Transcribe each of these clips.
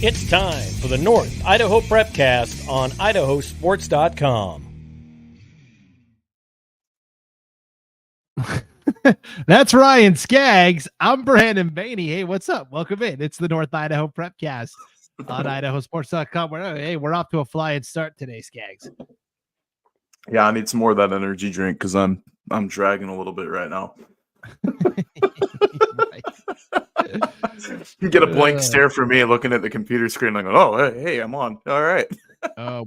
It's time for the North Idaho Prepcast on IdahoSports.com. That's Ryan Scaggs. I'm Brandon Baney. Hey, what's up? Welcome in. It's the North Idaho Prepcast on IdahoSports.com. We're off to a flying start today, Scaggs. Yeah, I need some more of that energy drink because I'm dragging a little bit right now. You get a blank stare from me looking at the computer screen like, oh, hey, I'm on. All right.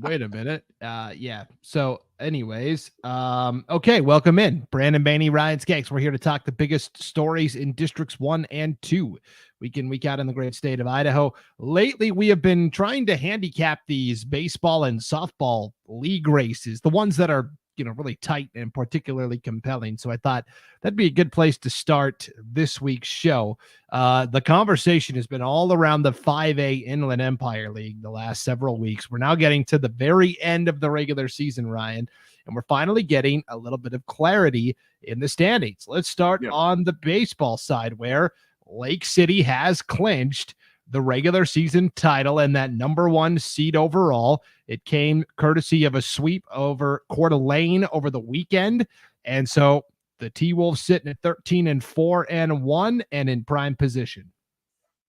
Wait a minute. Yeah. So anyways, okay, welcome in. Brandon Baney, Ryan Scaggs. We're here to talk the biggest stories in districts 1 and 2. Week in, week out in the great state of Idaho. Lately, we have been trying to handicap these baseball and softball league races, the ones that are, really tight and particularly compelling. So I thought that'd be a good place to start this week's show. The conversation has been all around the 5A Inland Empire League the last several weeks. We're now getting to the very end of the regular season, Ryan, and we're finally getting a little bit of clarity in the standings. Let's start on the baseball side, where Lake City has clinched the regular season title and that number 1 seed overall. It came courtesy of a sweep over Coeur d'Alene over the weekend. And so the T-Wolves sitting at 13-4-1 and in prime position.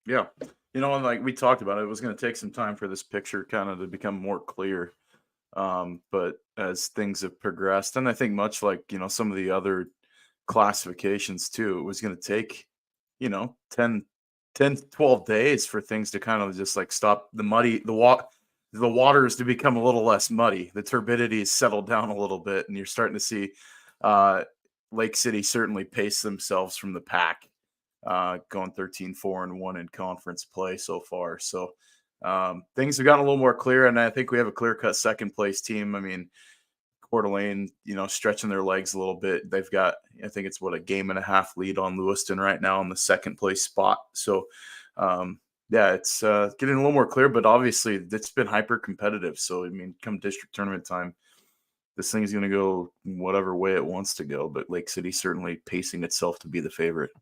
Yeah. And like we talked about, it was going to take some time for this picture kind of to become more clear. But as things have progressed, and I think much like, some of the other classifications too, it was going to take, 12 days for things to kind of just like stop the waters to become a little less muddy. The turbidity has settled down a little bit, and you're starting to see Lake City certainly pace themselves from the pack, going 13-4-1 in conference play so far. So things have gotten a little more clear, and I think we have a clear-cut second place team. I mean, Coeur d'Alene, stretching their legs a little bit. They've got, I think it's a game and a half lead on Lewiston right now in the second place spot. So, it's getting a little more clear, but obviously it's been hyper competitive. So, I mean, come district tournament time, this thing is going to go whatever way it wants to go, but Lake City certainly pacing itself to be the favorite.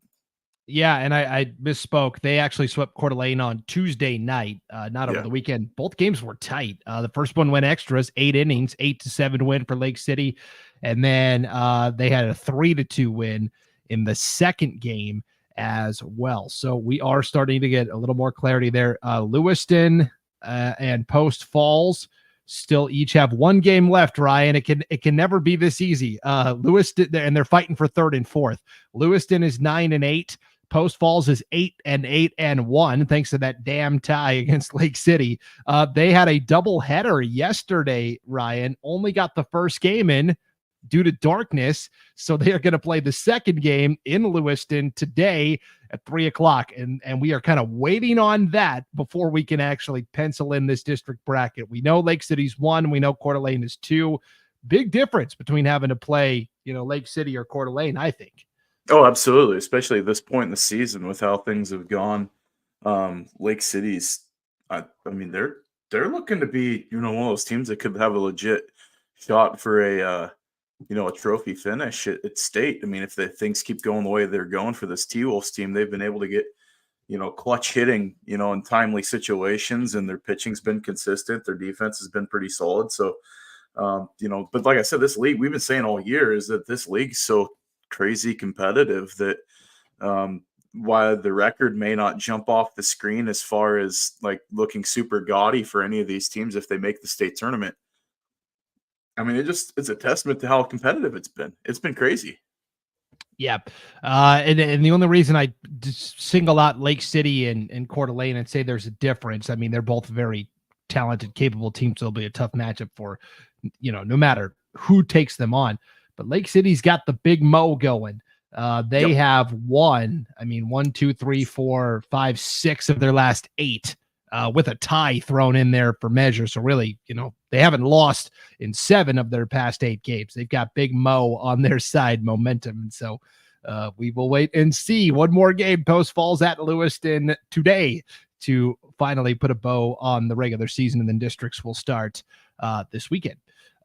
Yeah, and I misspoke. They actually swept Coeur d'Alene on Tuesday night, not over the weekend. Both games were tight. The first one went extras, 8 innings, 8-7 win for Lake City. And then they had a 3-2 win in the second game as well. So we are starting to get a little more clarity there. Lewiston and Post Falls still each have 1 game left, Ryan. It can never be this easy. Lewiston, and they're fighting for 3rd and 4th. Lewiston is 9-8. Post Falls is 8-1, thanks to that damn tie against Lake City. They had a doubleheader yesterday, Ryan. Only got the first game in due to darkness, so they are going to play the second game in Lewiston today at 3:00, and we are kind of waiting on that before we can actually pencil in this district bracket. We know Lake City's 1, we know Coeur d'Alene is 2. Big difference between having to play, Lake City or Coeur d'Alene, I think. Oh, absolutely. Especially at this point in the season with how things have gone. Lake City's, I mean, they're looking to be, one of those teams that could have a legit shot for a trophy finish at state. I mean, if the things keep going the way they're going for this T-Wolves team, they've been able to get, clutch hitting, in timely situations, and their pitching's been consistent. Their defense has been pretty solid. So, but like I said, this league, we've been saying all year is that this league's so crazy competitive that while the record may not jump off the screen as far as like looking super gaudy for any of these teams if they make the state tournament, I mean, it's a testament to how competitive it's been. It's been crazy. Yeah. And the only reason I single out Lake City and Coeur d'Alene and say there's a difference, I mean, they're both very talented, capable teams. So it'll be a tough matchup for, no matter who takes them on. But Lake City's got the big mo going. They have won, 1, 2, 3, 4, 5, 6 of their last 8 with a tie thrown in there for measure. So really, they haven't lost in 7 of their past 8 games. They've got big mo on their side, momentum. And so we will wait and see. One more game, Post Falls at Lewiston today to finally put a bow on the regular season, and then districts will start this weekend.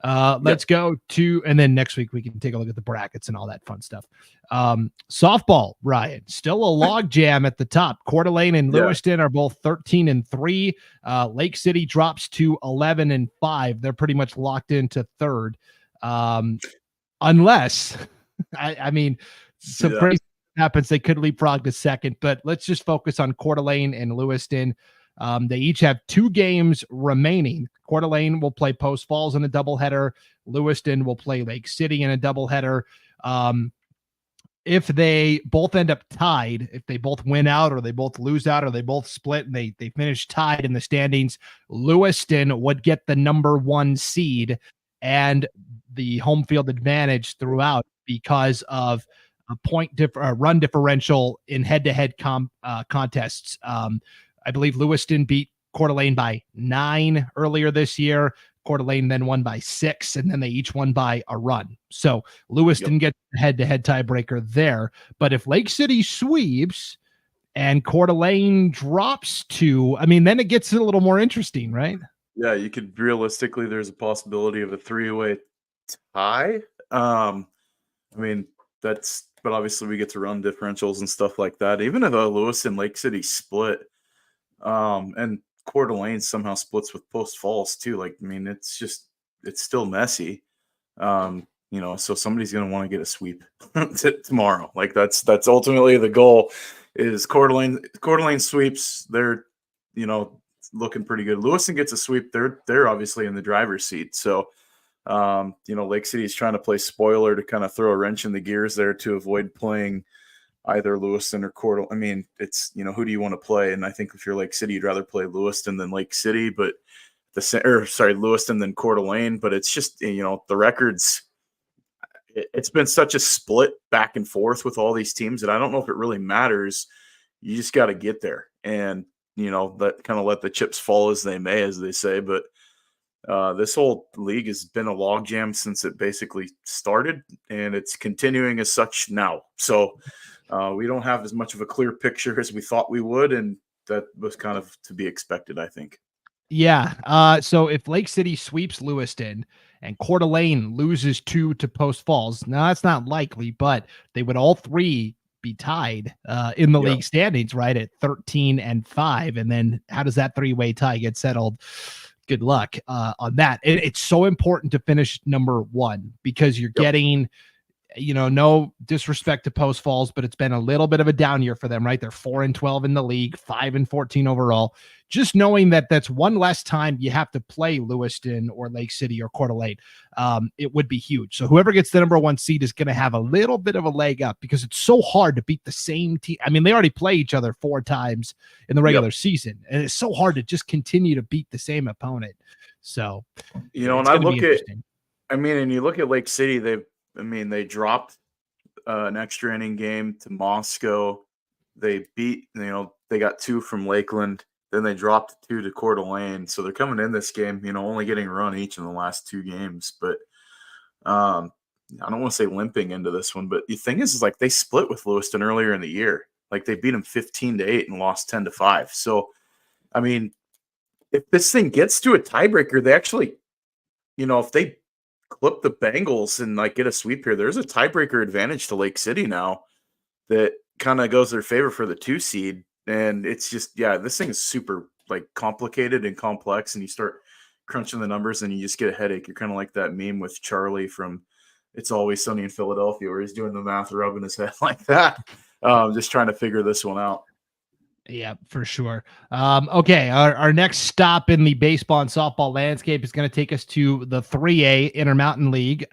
Let's go to, and then next week we can take a look at the brackets and all that fun stuff. Softball, Ryan, still a log jam at the top. Coeur d'Alene and Lewiston are both 13-3. Lake City drops to 11-5. They're pretty much locked into third. Unless, I mean, some crazy happens. They could leapfrog to second, but let's just focus on Coeur d'Alene and Lewiston. They each have 2 games remaining. Coeur d'Alene will play Post Falls in a doubleheader. Lewiston will play Lake City in a doubleheader. If they both end up tied, if they both win out or they both lose out or they both split and they finish tied in the standings, Lewiston would get the number 1 seed and the home field advantage throughout because of a run differential in head-to-head contests. I believe Lewiston beat Coeur d'Alene by 9 earlier this year. Coeur d'Alene then won by 6, and then they each won by a run. So Lewiston gets the head-to-head tiebreaker there. But if Lake City sweeps and Coeur d'Alene drops to, I mean, then it gets a little more interesting, right? Yeah, you could realistically, there's a possibility of a 3-way tie. I mean, but obviously we get to run differentials and stuff like that. Even if Lewiston Lake City split, and Coeur d'Alene somehow splits with Post Falls too. Like, I mean, it's still messy. So somebody's going to want to get a sweep tomorrow. Like that's ultimately the goal is Coeur d'Alene sweeps. They're, looking pretty good. Lewiston gets a sweep. They're obviously in the driver's seat. So, Lake City is trying to play spoiler to kind of throw a wrench in the gears there to avoid playing either Lewiston or Coeur d'Alene. I mean, it's, who do you want to play? And I think if you're Lake City, you'd rather play Lewiston than Lake City, but Lewiston than Coeur d'Alene. But it's just, the records, it's been such a split back and forth with all these teams that I don't know if it really matters. You just got to get there and, that kind of let the chips fall as they may, as they say. But this whole league has been a logjam since it basically started, and it's continuing as such now. So we don't have as much of a clear picture as we thought we would, and that was kind of to be expected, I think. Yeah. So if Lake City sweeps Lewiston and Coeur d'Alene loses 2 to Post Falls, now that's not likely, but they would all 3 be tied in the league standings, right, at 13-5. And then how does that 3-way tie get settled? Good luck on that. It's so important to finish number 1 because you're getting, no disrespect to Post Falls, but it's been a little bit of a down year for them, right? They're 4-12 in the league, 5-14 overall. Just knowing that that's one less time you have to play Lewiston or Lake City or Coeur d'Alene, it would be huge. So whoever gets the number 1 seed is going to have a little bit of a leg up because it's so hard to beat the same team. I mean, they already play each other 4 times in the regular season, and it's so hard to just continue to beat the same opponent. So, and I look at, and you look at Lake City, they dropped an extra inning game to Moscow. They beat, they got 2 from Lakeland. Then they dropped 2 to Coeur d'Alene. So they're coming in this game, only getting a run each in the last 2 games. But I don't want to say limping into this one. But the thing is like they split with Lewiston earlier in the year. Like they beat them 15-8 and lost 10-5. So, I mean, if this thing gets to a tiebreaker, they actually, if they clip the Bengals and like get a sweep here, there's a tiebreaker advantage to Lake City now that kind of goes their favor for the 2 seed. And it's just, this thing is super like complicated and complex, and you start crunching the numbers and you just get a headache. You're kind of like that meme with Charlie from It's Always Sunny in Philadelphia, where he's doing the math, rubbing his head like that. Just trying to figure this one out. Yeah, for sure. Okay, our next stop in the baseball and softball landscape is going to take us to the 3A Intermountain League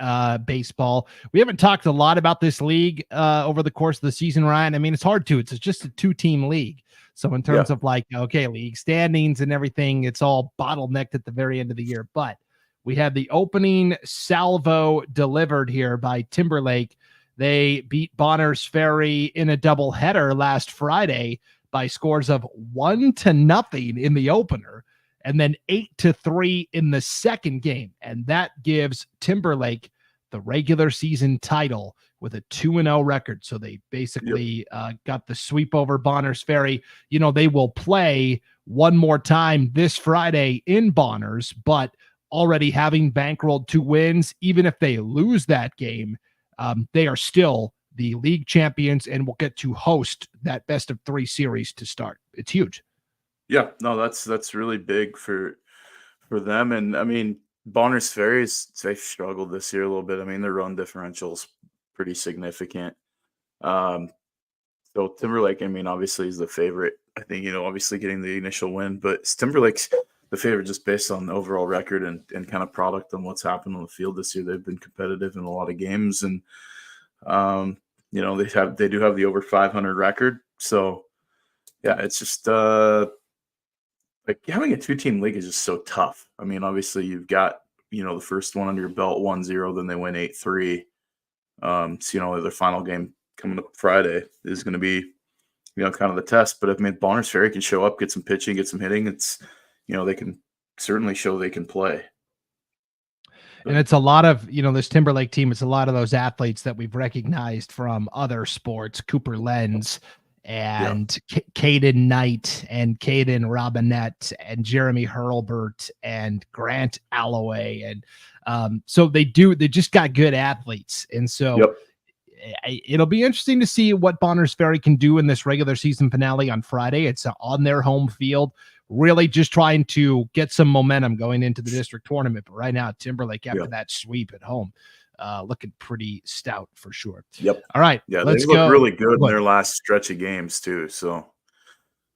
baseball. We haven't talked a lot about this league over the course of the season, Ryan. I mean, it's hard to. It's just a 2-team league. So in terms of league standings and everything, it's all bottlenecked at the very end of the year. But we have the opening salvo delivered here by Timberlake. They beat Bonners Ferry in a doubleheader last Friday by scores of 1-0 in the opener and then 8-3 in the second game. And that gives Timberlake the regular season title with a 2-0 record. So they basically got the sweep over Bonners Ferry. They will play one more time this Friday in Bonners, but already having bankrolled 2 wins. Even if they lose that game, they are still the league champions and will get to host that best of 3 series to start. It's huge. Yeah, no, that's really big for them. And I mean, Bonners Ferry's, they've struggled this year a little bit. I mean, their run differential's pretty significant. So Timberlake, I mean, obviously is the favorite. I think, obviously getting the initial win, but Timberlake's the favorite just based on the overall record and kind of product on what's happened on the field this year. They've been competitive in a lot of games, and they do have the over 500 record. So yeah, it's just like having a 2-team league is just so tough. I mean, obviously you've got, the first one under your belt 1-0, then they win 8-3. So, their final game coming up Friday is going to be, kind of the test. But I mean, Bonners Ferry can show up, get some pitching, get some hitting. It's, they can certainly show they can play. And it's a lot of, this Timberlake team, it's a lot of those athletes that we've recognized from other sports, Cooper Lenz and Caden Knight and Caden Robinette and Jeremy Hurlbert and Grant Alloway. And so they just got good athletes. And so it'll be interesting to see what Bonners Ferry can do in this regular season finale on Friday. It's on their home field, really just trying to get some momentum going into the district tournament. But right now, Timberlake, after that sweep at home, looking pretty stout for sure. Yep. All right. Yeah, they look really good in their last stretch of games too. So,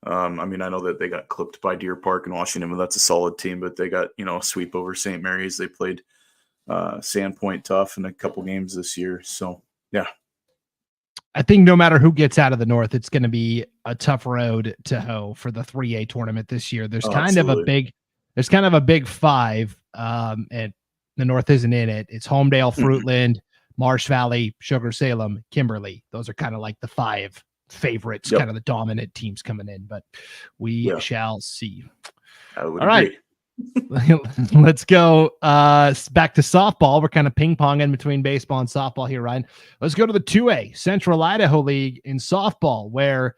I mean, I know that they got clipped by Deer Park in Washington, but that's a solid team. But they got, a sweep over St. Mary's. They played Sandpoint tough in a couple games this year. So, yeah. I think no matter who gets out of the North, it's going to be a tough road to hoe for the 3A tournament this year. There's kind of a big 5, and the North isn't in it. It's Homedale, Fruitland, Marsh Valley, Sugar Salem, Kimberly. Those are kind of like the 5 favorites, kind of the dominant teams coming in, but we shall see. All right. Let's go back to softball. We're kind of ping-ponging between baseball and softball here, Ryan. Let's go to the 2A Central Idaho League in softball, where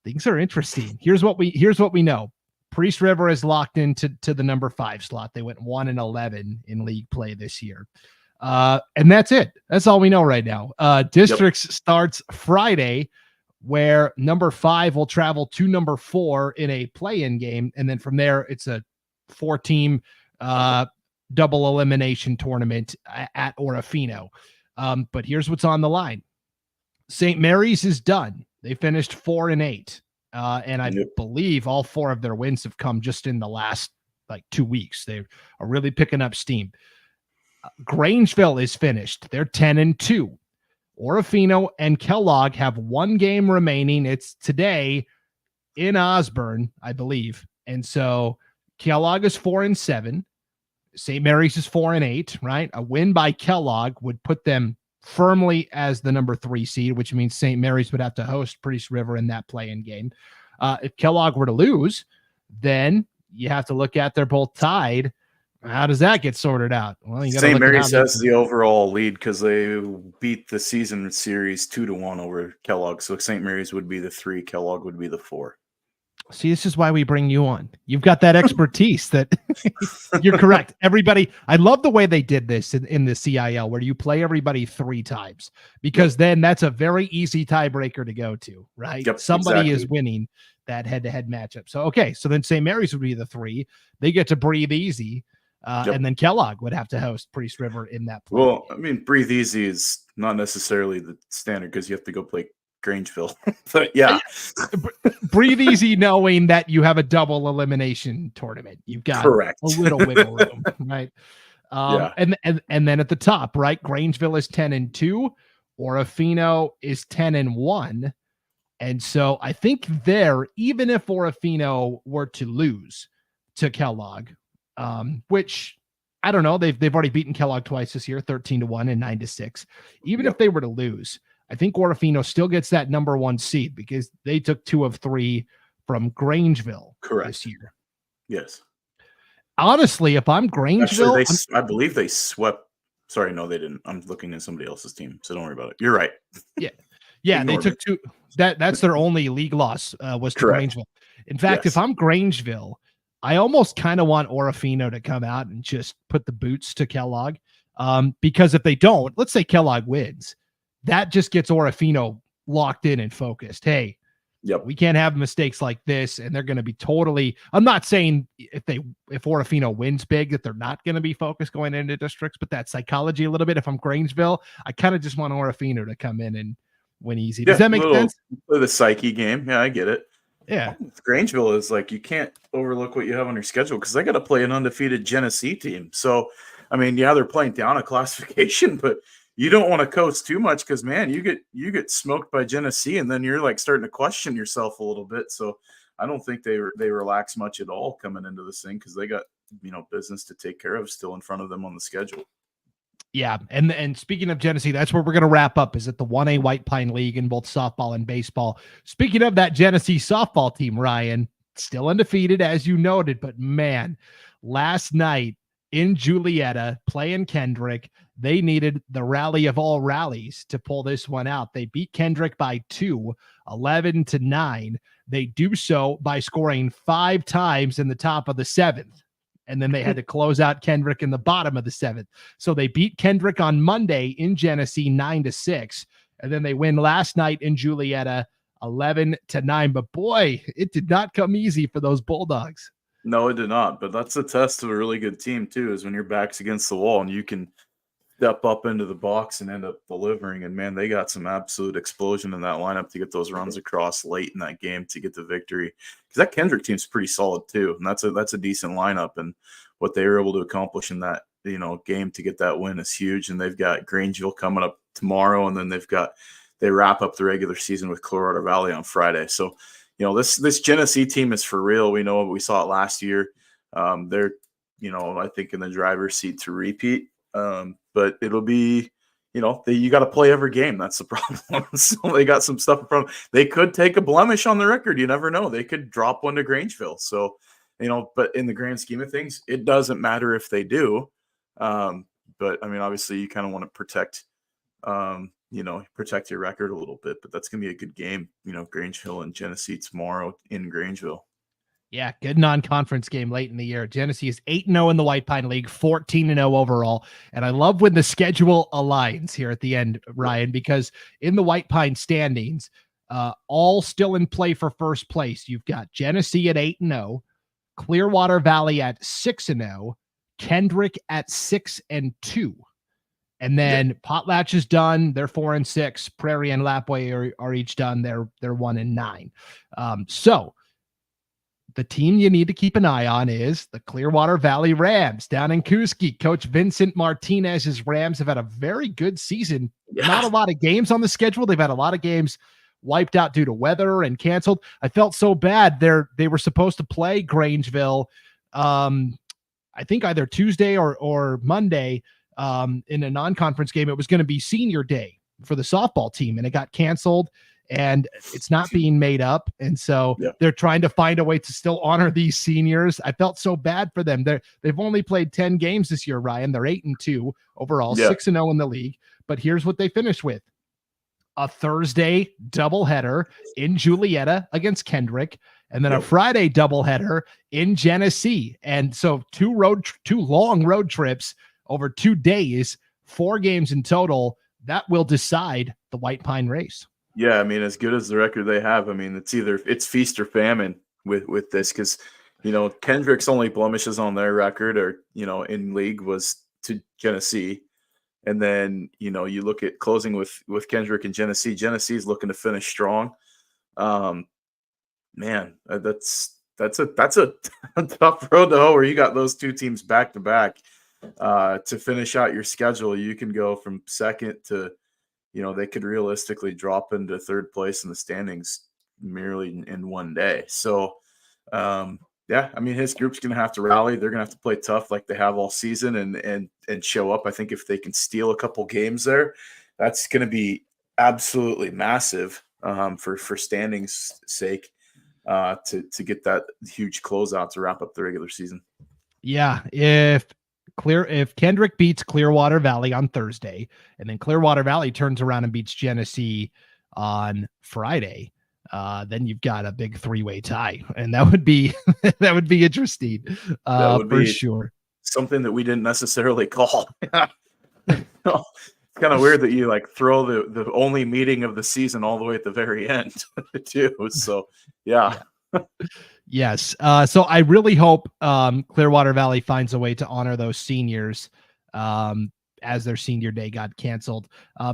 things are interesting. Here's what we know. Priest River is locked into the number 5 slot. They went 1-11 in league play this year. And that's it. That's all we know right now. Districts starts Friday, where number 5 will travel to number 4 in a play-in game. And then from there, it's a 4-team double elimination tournament at Orofino. But here's what's on the line. St. Mary's is done. They finished 4-8. And I believe all 4 of their wins have come just in the last 2 weeks. They are really picking up steam. Grangeville is finished. They're 10-2. Orofino and Kellogg have 1 game remaining. It's today in Osborne, I believe. And so Kellogg is 4-7. St. Mary's is 4-8, right? A win by Kellogg would put them firmly as the number 3 seed, which means St. Mary's would have to host Priest River in that play-in game. If Kellogg were to lose, then you have to look at they're both tied. How does that get sorted out? Well, St. Mary's has the overall lead because they beat the season series 2-1 over Kellogg. So St. Mary's would be the 3, Kellogg would be the 4. See, this is why we bring you on. You've got that expertise that you're correct. Everybody, I love the way they did this in the CIL, where you play everybody 3 times, because then that's a very easy tiebreaker to go to, right? Yep, Somebody is winning that head-to-head matchup. So, okay, so then St. Mary's would be the 3. They get to breathe easy, and then Kellogg would have to host Priest River in that play. Well, I mean, breathe easy is not necessarily the standard because you have to go play Grangeville. But yeah, breathe easy knowing that you have a double elimination tournament. You've got a little wiggle room, right? And then at the top, right, Grangeville is 10-2, Orofino is 10-1, and so I think there, even if Orofino were to lose to Kellogg, which I don't know, they've already beaten Kellogg twice this year, 13-1 and 9-6. Even if they were to lose, I think Orofino still gets that number 1 seed because they took 2 of 3 from Grangeville this year. Yes. Honestly, if I'm Grangeville, actually, I believe they swept. Sorry, no, they didn't. I'm looking at somebody else's team, so don't worry about it. You're right. Yeah, they took 2. That's their only league loss was to Grangeville. In fact, if I'm Grangeville, I almost kind of want Orofino to come out and just put the boots to Kellogg. Because if they don't, let's say Kellogg wins, that just gets Orofino locked in and focused. Hey, Yep. we can't have mistakes like this. And they're going to be totally, I'm not saying if Orofino wins big, that they're not going to be focused going into districts, but that psychology a little bit. If I'm Grangeville, I kind of just want Orofino to come in and win easy. Does that make sense? The psyche game. Yeah, I get it. Yeah. Grangeville is like, you can't overlook what you have on your schedule because they got to play an undefeated Genesee team. So, I mean, yeah, they're playing down a classification, but you don't want to coast too much because, man, you get smoked by Genesee, and then you're like starting to question yourself a little bit. So, I don't think they relax much at all coming into this thing because they got business to take care of still in front of them on the schedule. Yeah, and speaking of Genesee, that's where we're going to wrap up, is at the 1A White Pine League in both softball and baseball. Speaking of that Genesee softball team, Ryan, still undefeated, as you noted, but man, last night in Julietta, playing Kendrick, they needed the rally of all rallies to pull this one out. They beat Kendrick by 2, 11-9. They do so by scoring 5 times in the top of the 7th. And then they had to close out Kendrick in the bottom of the 7th. So they beat Kendrick on Monday in Genesee 9-6. And then they win last night in Julietta 11-9. But boy, it did not come easy for those Bulldogs. No, it did not. But that's a test of a really good team, too, is when your back's against the wall and you can step up into the box and end up delivering. And, man, they got some absolute explosion in that lineup to get those runs across late in that game to get the victory. Because that Kendrick team's pretty solid, too. And that's a decent lineup. And what they were able to accomplish in that, game to get that win is huge. And they've got Grangeville coming up tomorrow. And then they wrap up the regular season with Clearwater Valley on Friday. So, this Genesee team is for real. We know we saw it last year. They're, I think in the driver's seat to repeat. But it'll be, you got to play every game. That's the problem. So they got some stuff in front of them. They could take a blemish on the record. You never know. They could drop one to Grangeville. So, but in the grand scheme of things, it doesn't matter if they do. But I mean, obviously you kind of want to protect your record a little bit, but that's going to be a good game, Grangeville and Genesee tomorrow in Grangeville. Yeah, good non-conference game late in the year. Genesee is 8-0 in the White Pine League, 14-0 overall. And I love when the schedule aligns here at the end, Ryan, because in the White Pine standings, all still in play for first place. You've got Genesee at 8-0, Clearwater Valley at 6-0, Kendrick at 6-2. And then Potlatch is done. They're 4-6. Prairie and Lapwai are each done. They're 1-9. So the team you need to keep an eye on is the Clearwater Valley Rams down in Kuski. Coach Vincent Martinez's Rams have had a very good season. Yeah. Not a lot of games on the schedule. They've had a lot of games wiped out due to weather and canceled. I felt so bad. They were supposed to play Grangeville, I think either Tuesday or Monday in a non-conference game. It was going to be senior day for the softball team, and it got canceled. And it's not being made up. And so they're trying to find a way to still honor these seniors. I felt so bad for them. They've only played 10 games this year, Ryan. They're 8-2 overall, 6-0 in the league. But here's what they finished with: a Thursday doubleheader in Julietta against Kendrick, and then a Friday doubleheader in Genesee. And so two long road trips over 2 days, 4 games in total. That will decide the White Pine race. Yeah, I mean, as good as the record they have, I mean, it's feast or famine with this, because, Kendrick's only blemishes on their record or, in league was to Genesee. And then, you look at closing with Kendrick and Genesee. Genesee's looking to finish strong. Man, that's a tough road to hoe where you got those two teams back to back. To finish out your schedule, you can go from second to, they could realistically drop into third place in the standings merely in one day. So, I mean, his group's going to have to rally. They're going to have to play tough like they have all season and show up. I think if they can steal a couple games there, that's going to be absolutely massive for standings sake to get that huge closeout to wrap up the regular season. Yeah, if Kendrick beats Clearwater Valley on Thursday, and then Clearwater Valley turns around and beats Genesee on Friday, then you've got a big 3-way tie, and that would be that would be interesting That would for be sure. something that we didn't necessarily call. No, it's kind of weird that you like throw the only meeting of the season all the way at the very end too. So yeah. Yes. So I really hope Clearwater Valley finds a way to honor those seniors as their senior day got canceled,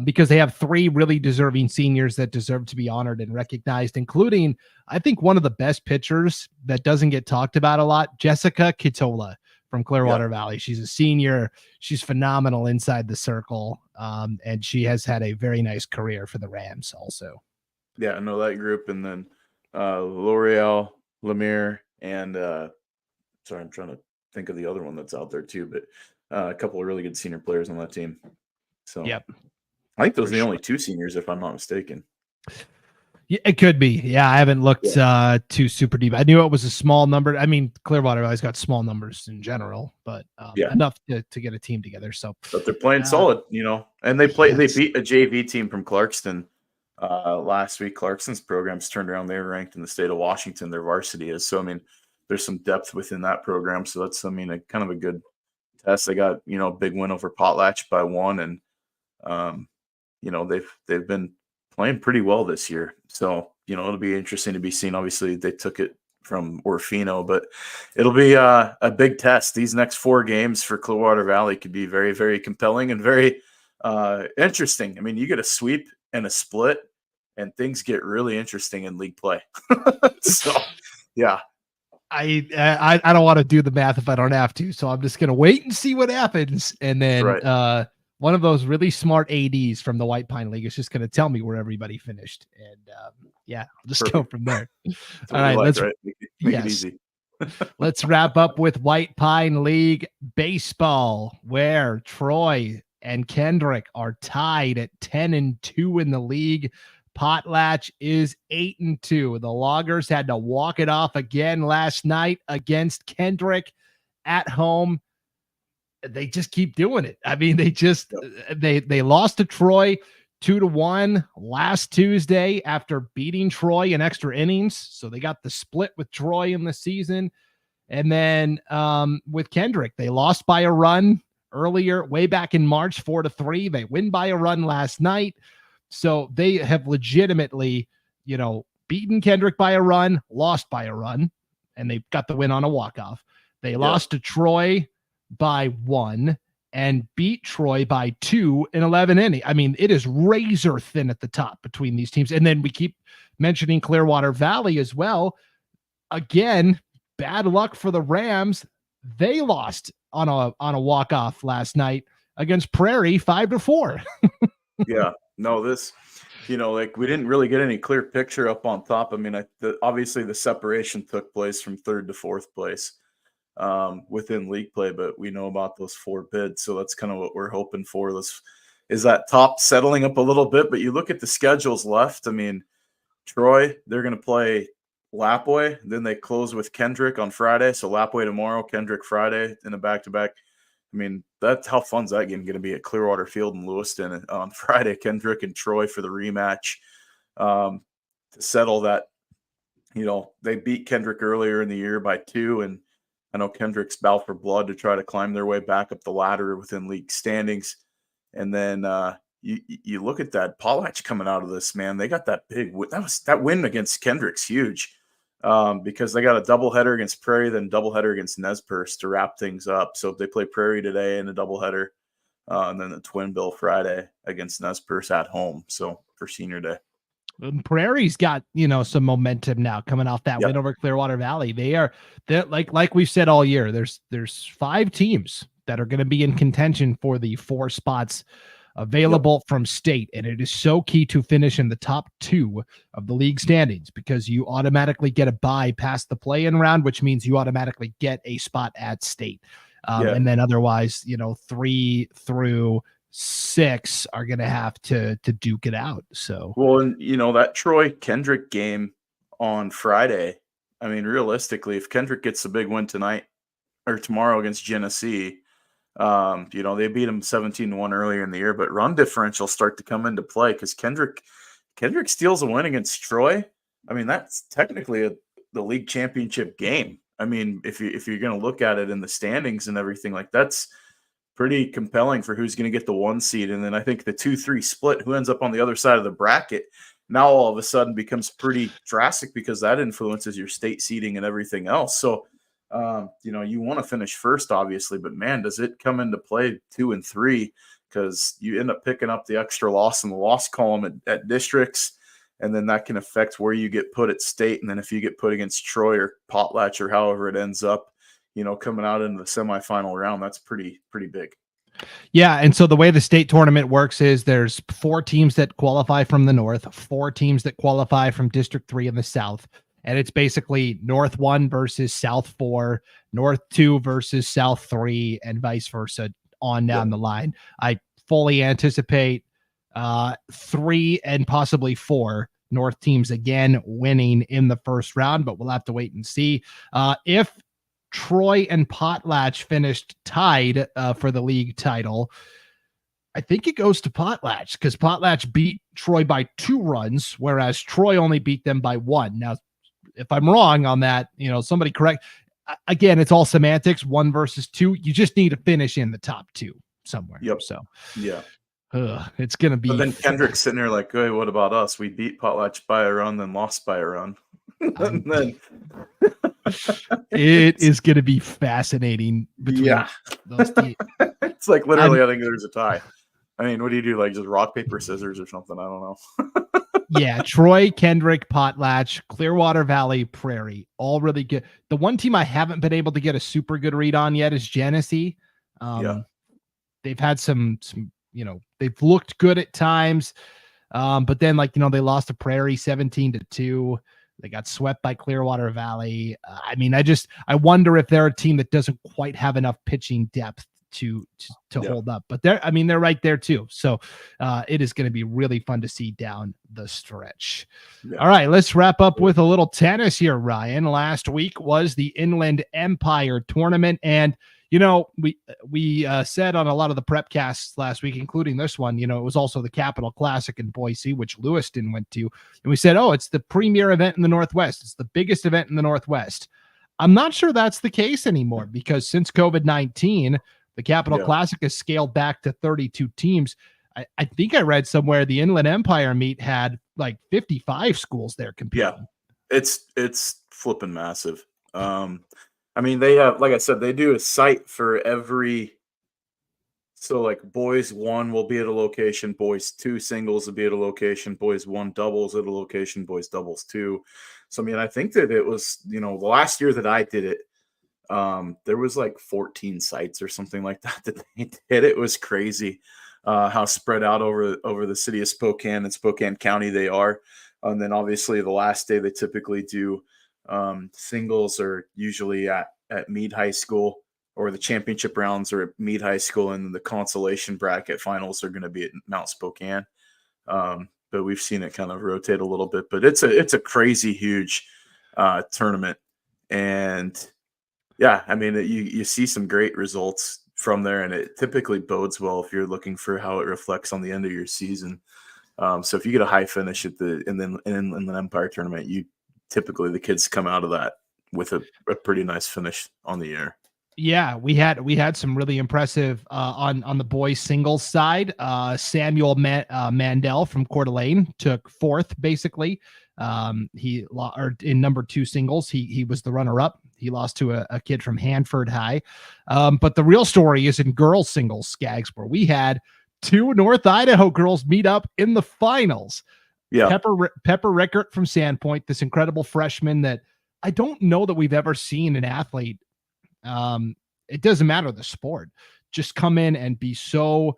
because they have 3 really deserving seniors that deserve to be honored and recognized, including, I think, one of the best pitchers that doesn't get talked about a lot, Jessica Kitola from Clearwater Valley. She's a senior. She's phenomenal inside the circle, and she has had a very nice career for the Rams also. Yeah, I know that group. And then L'Oreal, Lemire, and sorry, I'm trying to think of the other one that's out there too, but a couple of really good senior players on that team. So Yep. I think those are the only 2 seniors, if I'm not mistaken. Yeah, it could be. Yeah, I haven't looked too super deep. I knew it was a small number. I mean, Clearwater Valley's got small numbers in general, but enough to get a team together. So, but they're playing solid, and they beat a JV team from Clarkston last week. Clarkston's program's turned around. They're ranked in the state of Washington. Their varsity is. So, I mean, there's some depth within that program. So that's, kind of a good test. They got, a big win over Potlatch by 1, and they've been playing pretty well this year. So, it'll be interesting to be seen. Obviously, they took it from Orfino, but it'll be a big test. These next 4 games for Clearwater Valley could be very, very compelling and very interesting. I mean, you get a sweep and a split, and things get really interesting in league play. So, yeah. I don't want to do the math if I don't have to, so I'm just going to wait and see what happens. And then one of those really smart ADs from the White Pine League is just going to tell me where everybody finished. And I'll just go from there. All right. Make it easy. Let's wrap up with White Pine League baseball, where Troy and Kendrick are tied at 10-2 in the league. Potlatch is 8-2. The Loggers had to walk it off again last night against Kendrick at home. They just keep doing it. I mean, they lost to Troy 2-1 last Tuesday after beating Troy in extra innings. So they got the split with Troy in the season. And then with Kendrick, they lost by a run earlier, way back in March, 4-3. They win by a run last night. So they have legitimately, beaten Kendrick by a run, lost by a run, and they've got the win on a walk-off. They lost to Troy by 1 and beat Troy by 2 in 11 innings. I mean, it is razor thin at the top between these teams. And then we keep mentioning Clearwater Valley as well. Again, bad luck for the Rams. They lost on a walk-off last night against Prairie 5-4. Yeah. No, this, we didn't really get any clear picture up on top. I mean, obviously the separation took place from 3rd to 4th place within league play, but we know about those 4 bids. So that's kind of what we're hoping for. Is that top settling up a little bit, but you look at the schedules left. I mean, Troy, they're going to play Lapwai. Then they close with Kendrick on Friday. So Lapwai tomorrow, Kendrick Friday in a back-to-back. I mean, that's how fun's that game going to be at Clearwater Field in Lewiston on Friday. Kendrick and Troy for the rematch to settle that. They beat Kendrick earlier in the year by 2, and I know Kendrick's battle for blood to try to climb their way back up the ladder within league standings. And then you look at that Potlatch coming out of this, man. They got that big that win against Kendrick's huge. Because they got a doubleheader against Prairie, then doubleheader against Nez Perce to wrap things up. So they play Prairie today in a doubleheader, and then the Twin Bill Friday against Nez Perce at home. So for senior day. Prairie's got, some momentum now coming off that win over Clearwater Valley. They're like we've said all year, there's 5 teams that are going to be in contention for the 4 spots available from state. And it is so key to finish in the top 2 of the league standings, because you automatically get a bye past the play-in round, which means you automatically get a spot at state. And then otherwise, 3 through 6 are going to have to duke it out. So, well, and that Troy Kendrick game on Friday, I mean, realistically, if Kendrick gets a big win tonight or tomorrow against Genesee, they beat him 17-1 earlier in the year, but run differential start to come into play because Kendrick steals a win against Troy. I mean, that's technically the league championship game. I mean, if you're going to look at it in the standings and everything, like that's pretty compelling for who's going to get the 1 seed. And then I think the 2-3 split, who ends up on the other side of the bracket, now all of a sudden becomes pretty drastic because that influences your state seeding and everything else. So, you want to finish first, obviously, but man, does it come into play 2 and 3 because you end up picking up the extra loss in the loss column at districts. And then that can affect where you get put at state. And then if you get put against Troy or Potlatch or however it ends up, coming out into the semifinal round, that's pretty big. Yeah, and so the way the state tournament works is there's 4 teams that qualify from the north, 4 teams that qualify from District 3 in the south, and it's basically North 1 versus South 4, North 2 versus South 3, and vice versa on down the line. I fully anticipate 3 and possibly 4 North teams again winning in the first round, but we'll have to wait and see. If Troy and Potlatch finished tied for the league title, I think it goes to Potlatch because Potlatch beat Troy by 2 runs, whereas Troy only beat them by 1. Now, if I'm wrong on that, somebody correct. Again, it's all semantics, 1 versus 2. You just need to finish in the top 2 somewhere. Yep. So, yeah. It's going to be. But then Kendrick's sitting there like, hey, what about us? We beat Potlatch by a run, then lost by a run. And then it is going to be fascinating between those teams. It's like literally, I think there's a tie. I mean, what do you do? Like just rock, paper, scissors or something? I don't know. Yeah, Troy, Kendrick, Potlatch, Clearwater Valley, Prairie, all really good. The one team I haven't been able to get a super good read on yet is Genesee. They've had some they've looked good at times, but then they lost to Prairie 17-2. They got swept by Clearwater Valley. I wonder if they're a team that doesn't quite have enough pitching depth to hold up, but they're right there too. So it is going to be really fun to see down the stretch. Yeah. All right, let's wrap up with a little tennis here, Ryan. Last week was the Inland Empire tournament, and we said on a lot of the Prepcasts last week, including this one, it was also the Capital Classic in Boise, which Lewiston went to. And we said, it's the premier event in the Northwest. It's the biggest event in the Northwest. I'm not sure that's the case anymore because since COVID-19, the Capital Classic has scaled back to 32 teams. I think I read somewhere the Inland Empire meet had like 55 schools there competing. Yeah, it's flipping massive. They have, like I said, they do a site for every. So like boys 1 will be at a location, boys 2 singles will be at a location, boys 1 doubles at a location, boys doubles 2. So, I think that it was, the last year that I did it, there was like 14 sites or something like that they did. It was crazy how spread out over the city of Spokane and Spokane County they are. And then obviously the last day they typically do singles are usually at Meade High School, or the championship rounds are at Meade High School, and then the consolation bracket finals are going to be at Mount Spokane. But we've seen it kind of rotate a little bit, but it's a crazy huge tournament. And you see some great results from there, and it typically bodes well if you're looking for how it reflects on the end of your season. So if you get a high finish at the Inland Empire tournament, typically the kids come out of that with a pretty nice finish on the year. Yeah, we had some really impressive on the boys singles side. Samuel Mandel from Coeur d'Alene took 4th basically. He in number 2 singles. He was the runner up. He lost to a kid from Hanford High. But the real story is in girls singles, Scaggs, where we had 2 North Idaho girls meet up in the finals. Yeah, Pepper Rickert from Sandpoint, this incredible freshman that I don't know that we've ever seen an athlete. It doesn't matter the sport, just come in and be so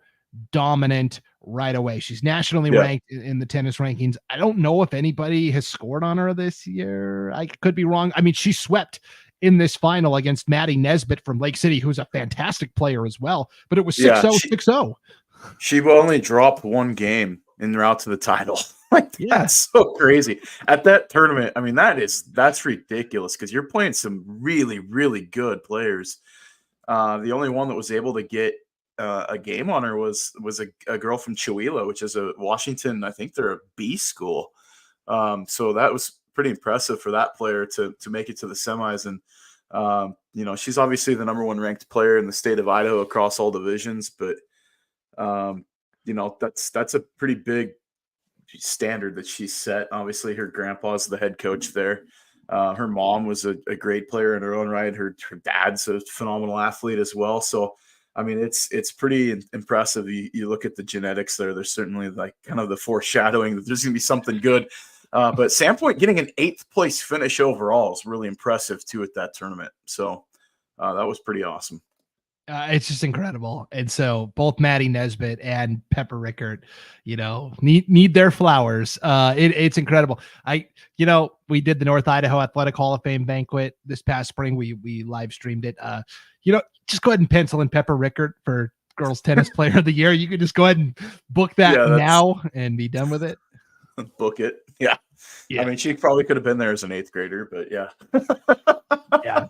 dominant right away. She's nationally ranked in the tennis rankings. I don't know if anybody has scored on her this year. I could be wrong. She swept in this final against Maddie Nesbitt from Lake City, who's a fantastic player as well, but it was 6-0, 6-0. She only dropped 1 game en route to the title. That's so crazy. At that tournament, that's ridiculous because you're playing some really, really good players. The only one that was able to get a game on her was a girl from Chewelah, which is a Washington. I think they're a B school. So that was pretty impressive for that player to make it to the semis. And she's obviously the number 1 ranked player in the state of Idaho across all divisions, but that's a pretty big standard that she set. Obviously, her grandpa's the head coach there. Her mom was a great player in her own right. Her dad's a phenomenal athlete as well. So, I mean, it's pretty impressive. You look at the genetics there. There's certainly like kind of the foreshadowing that there's going to be something good. But Sandpoint getting an 8th place finish overall is really impressive too at that tournament. So that was pretty awesome. It's just incredible. And so both Maddie Nesbitt and Pepper Rickert, need their flowers. It's incredible. We did the North Idaho Athletic Hall of Fame banquet this past spring. We live streamed it. Just go ahead and pencil in Pepper Rickert for girls tennis player of the year. You could just go ahead and book that now and be done with it. Book it. Yeah. I mean, she probably could have been there as an 8th grader, but yeah. Yeah.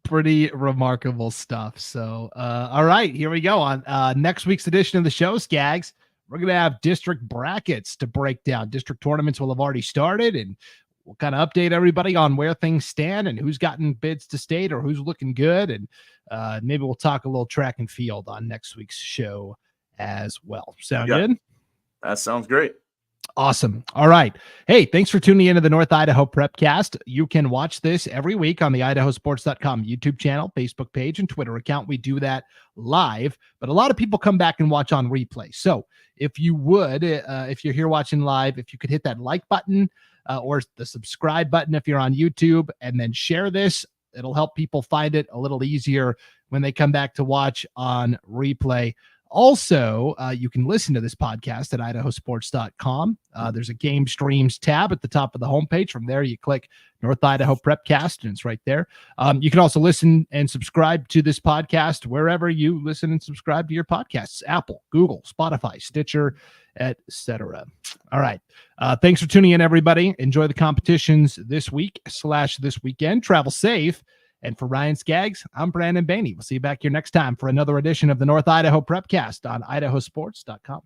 Pretty remarkable stuff. So, all right, here we go on next week's edition of the show, Scaggs. We're going to have district brackets to break down. District tournaments will have already started, and we'll kind of update everybody on where things stand and who's gotten bids to state or who's looking good. And maybe we'll talk a little track and field on next week's show as well. Sound good? That sounds great. Awesome. All right. Hey, thanks for tuning into the North Idaho Prepcast. You can watch this every week on the IdahoSports.com YouTube channel, Facebook page, and Twitter account. We do that live, but a lot of people come back and watch on replay. So if you would, if you're here watching live, if you could hit that like button or the subscribe button if you're on YouTube, and then share this, it'll help people find it a little easier when they come back to watch on replay. Also, you can listen to this podcast at IdahoSports.com. There's a game streams tab at the top of the homepage. From there, you click North Idaho Prepcast, and it's right there. You can also listen and subscribe to this podcast wherever you listen and subscribe to your podcasts: Apple, Google, Spotify, Stitcher, etc. All right. Thanks for tuning in, everybody. Enjoy the competitions this week / this weekend. Travel safe. And for Ryan Scaggs, I'm Brandon Baney. We'll see you back here next time for another edition of the North Idaho Prepcast on IdahoSports.com.